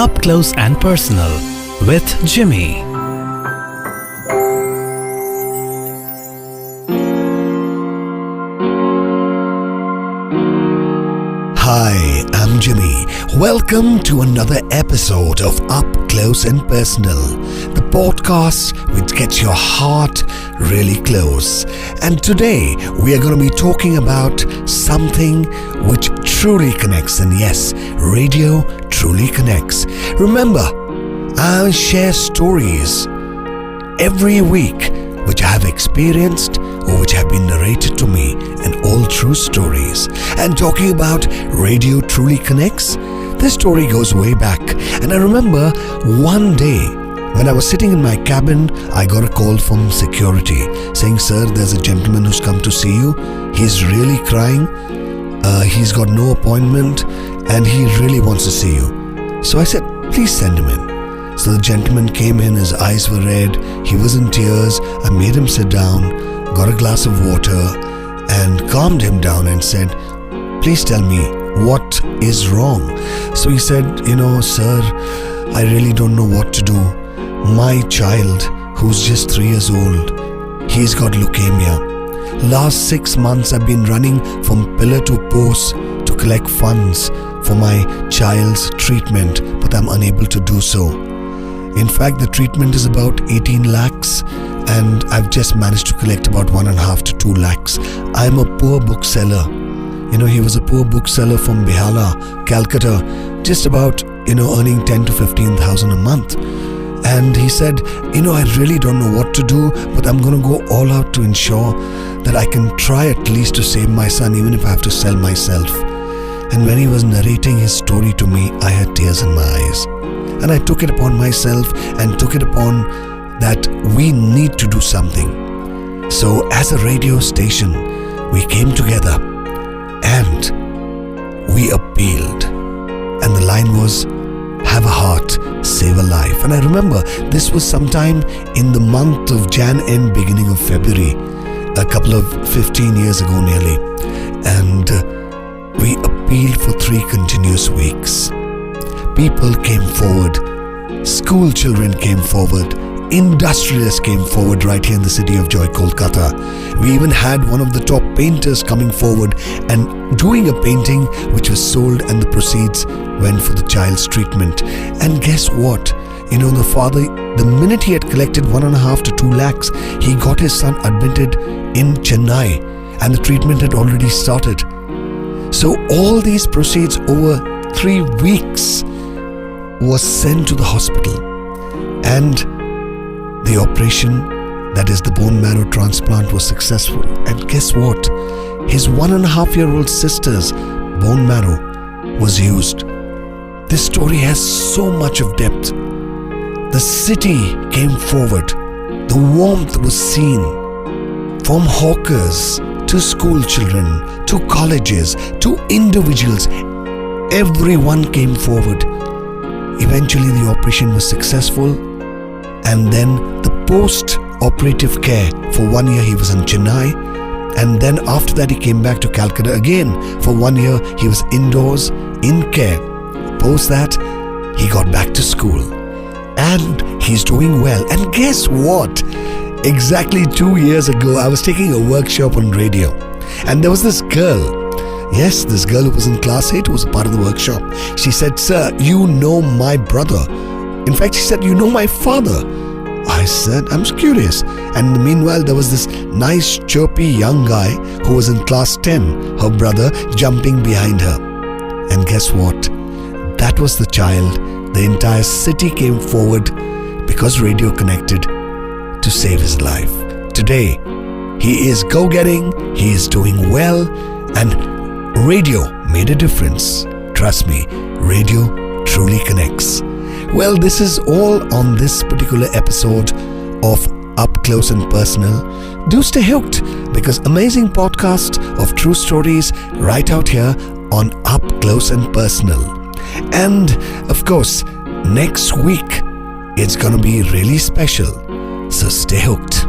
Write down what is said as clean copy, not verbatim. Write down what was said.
Up Close and Personal with Jimmy. Hi, I'm Jimmy. Welcome to another episode of Up Close and Personal, the podcast which gets your heart really close. And today we are going to be talking about something which truly connects. And yes, radio truly connects. Remember, I share stories every week which I have experienced or which have been narrated to me, and all true stories. And talking about Radio Truly Connects, this story goes way back. And I remember one day when I was sitting in my cabin, I got a call from security saying, "Sir, there's a gentleman who's come to see you. He's really crying. He's got no appointment and he really wants to see you." So I said, "Please send him in." So the gentleman came in, his eyes were red, he was in tears. I made him sit down, got a glass of water and calmed him down and said, "Please tell me, what is wrong?" So he said, "Sir, I really don't know what to do. My child, who's just 3 years old, he's got leukemia. Last 6 months I've been running from pillar to post to collect funds for my child's treatment, but I'm unable to do so. In fact, the treatment is about 18 lakhs and I've just managed to collect about 1.5 to 2 lakhs. I'm a poor bookseller." He was a poor bookseller from Behala, Calcutta, just about, earning 10 to 15,000 a month. And he said, "I really don't know what to do, but I'm going to go all out to ensure that I can try at least to save my son, even if I have to sell myself." And when he was narrating his story to me, I had tears in my eyes. And I took it upon myself and took it upon that we need to do something. So as a radio station, we came together and we appealed. And the line was, "Have a heart, save a life." And I remember this was sometime in the month of Jan and beginning of February, a couple of 15 years ago nearly. And we appealed for 3 continuous weeks. People came forward, school children came forward, industrialists came forward right here in the city of Joy, Kolkata. We even had one of the top painters coming forward and doing a painting which was sold, and the proceeds went for the child's treatment. And guess what? The father, the minute he had collected 1.5 to 2 lakhs, he got his son admitted in Chennai and the treatment had already started. So all these proceeds over 3 weeks was sent to the hospital, and the operation, that is the bone marrow transplant, was successful. And guess what? His 1.5-year-old sister's bone marrow was used. This story has so much of depth. The city came forward. The warmth was seen, from hawkers to school children to colleges to individuals. Everyone came forward. Eventually the operation was successful, and then the post-operative care, for 1 year he was in Chennai, and then after that he came back to Calcutta again. For 1 year he was indoors in care. Post that he got back to school and he's doing well. And guess what? Exactly 2 years ago I was taking a workshop on radio, and there was this girl. Yes, this girl who was in class 8 was a part of the workshop. She said, "Sir, you know my brother." In fact, she said, "You know my father." I said, "I'm curious." And meanwhile, there was this nice, chirpy young guy who was in class 10, her brother, jumping behind her. And guess what? That was the child. The entire city came forward because radio connected to save his life. Today, he is go-getting, he is doing well, and radio made a difference. Trust me, radio truly connects. Well, this is all on this particular episode of Up Close and Personal. Do stay hooked, because amazing podcast of true stories right out here on Up Close and Personal. And of course, next week it's gonna be really special. So stay hooked.